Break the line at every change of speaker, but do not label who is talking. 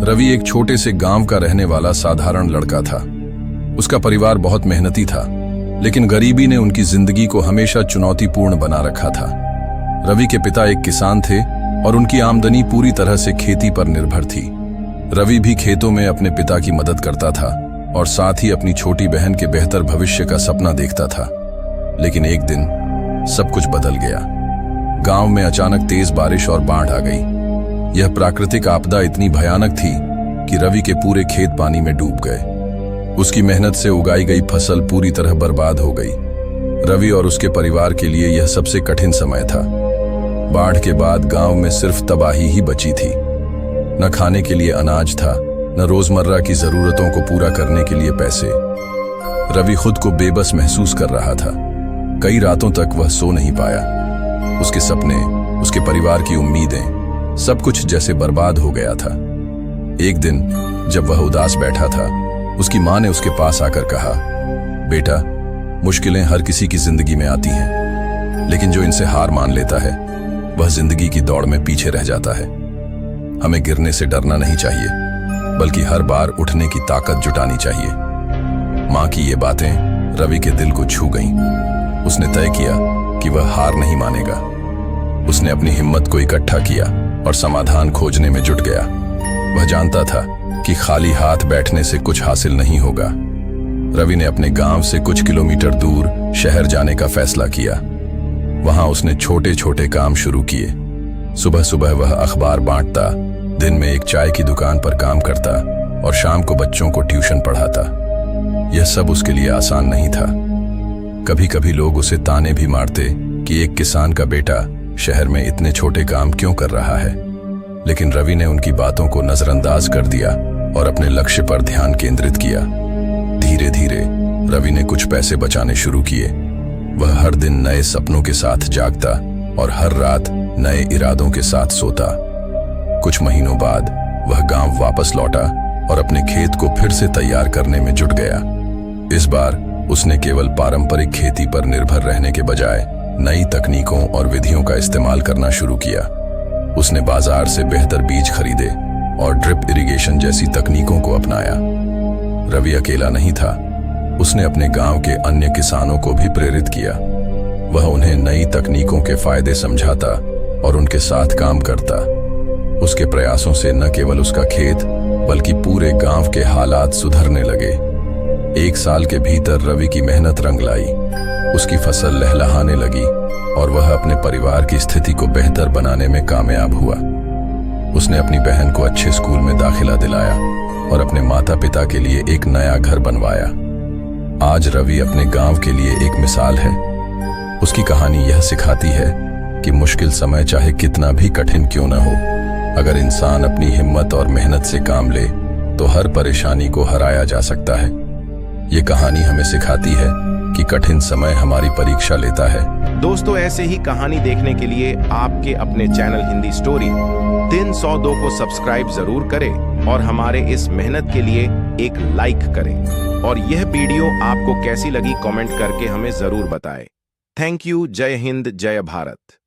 रवि एक छोटे से गांव का रहने वाला साधारण लड़का था। उसका परिवार बहुत मेहनती था, लेकिन गरीबी ने उनकी जिंदगी को हमेशा चुनौतीपूर्ण बना रखा था। रवि के पिता एक किसान थे और उनकी आमदनी पूरी तरह से खेती पर निर्भर थी। रवि भी खेतों में अपने पिता की मदद करता था और साथ ही अपनी छोटी बहन के बेहतर भविष्य का सपना देखता था। लेकिन एक दिन सब कुछ बदल गया। गांव में अचानक तेज बारिश और बाढ़ आ गई। यह प्राकृतिक आपदा इतनी भयानक थी कि रवि के पूरे खेत पानी में डूब गए। उसकी मेहनत से उगाई गई फसल पूरी तरह बर्बाद हो गई। रवि और उसके परिवार के लिए यह सबसे कठिन समय था। बाढ़ के बाद गांव में सिर्फ तबाही ही बची थी। न खाने के लिए अनाज था, न रोजमर्रा की जरूरतों को पूरा करने के लिए पैसे। रवि खुद को बेबस महसूस कर रहा था। कई रातों तक वह सो नहीं पाया। उसके सपने, उसके परिवार की उम्मीदें, सब कुछ जैसे बर्बाद हो गया था। एक दिन जब वह उदास बैठा था, उसकी मां ने उसके पास आकर कहा, बेटा, मुश्किलें हर किसी की जिंदगी में आती हैं, लेकिन जो इनसे हार मान लेता है वह जिंदगी की दौड़ में पीछे रह जाता है। हमें गिरने से डरना नहीं चाहिए, बल्कि हर बार उठने की ताकत जुटानी चाहिए। मां की ये बातें रवि के दिल को छू गईं। उसने तय किया कि वह हार नहीं मानेगा। उसने अपनी हिम्मत को इकट्ठा किया और समाधान खोजने में जुट गया। वह जानता था कि खाली हाथ बैठने से कुछ हासिल नहीं होगा। रवि ने अपने गांव से कुछ किलोमीटर दूर शहर जाने का फैसला किया। वहां उसने छोटे छोटे काम शुरू किए। सुबह सुबह वह अखबार बांटता, दिन में एक चाय की दुकान पर काम करता और शाम को बच्चों को ट्यूशन पढ़ाता। यह सब उसके लिए आसान नहीं था। कभी कभी लोग उसे ताने भी मारते कि एक किसान का बेटा शहर में इतने छोटे काम क्यों कर रहा है। लेकिन रवि ने उनकी बातों को नजरअंदाज कर दिया और अपने लक्ष्य पर ध्यान केंद्रित किया। धीरे धीरे रवि ने कुछ पैसे बचाने शुरू किए। वह हर दिन नए सपनों के साथ जागता और हर रात नए इरादों के साथ सोता। कुछ महीनों बाद वह गांव वापस लौटा और अपने खेत को फिर से तैयार करने में जुट गया। इस बार उसने केवल पारंपरिक खेती पर निर्भर रहने के बजाय नई तकनीकों और विधियों का इस्तेमाल करना शुरू किया। उसने बाजार से बेहतर बीज खरीदे और ड्रिप इरिगेशन जैसी तकनीकों को अपनाया। रवि अकेला नहीं था। उसने अपने गांव के अन्य किसानों को भी प्रेरित किया। वह उन्हें नई तकनीकों के फायदे समझाता और उनके साथ काम करता। उसके प्रयासों से न केवल उसका खेत बल्कि पूरे गांव के हालात सुधरने लगे। एक साल के भीतर रवि की मेहनत रंग लाई। उसकी फसल लहलहाने लगी और वह अपने परिवार की स्थिति को बेहतर बनाने में कामयाब हुआ। उसने अपनी बहन को अच्छे स्कूल में दाखिला दिलाया और अपने माता पिता के लिए एक नया घर बनवाया। आज रवि अपने गांव के लिए एक मिसाल है। उसकी कहानी यह सिखाती है कि मुश्किल समय चाहे कितना भी कठिन क्यों न हो, अगर इंसान अपनी हिम्मत और मेहनत से काम ले तो हर परेशानी को हराया जा सकता है। ये कहानी हमें सिखाती है कि कठिन समय हमारी परीक्षा लेता है।
दोस्तों, ऐसे ही कहानी देखने के लिए आपके अपने चैनल हिंदी स्टोरी 302 को सब्सक्राइब जरूर करें और हमारे इस मेहनत के लिए एक लाइक करें। और यह वीडियो आपको कैसी लगी कमेंट करके हमें जरूर बताएं। Thank you. जय हिंद, जय भारत।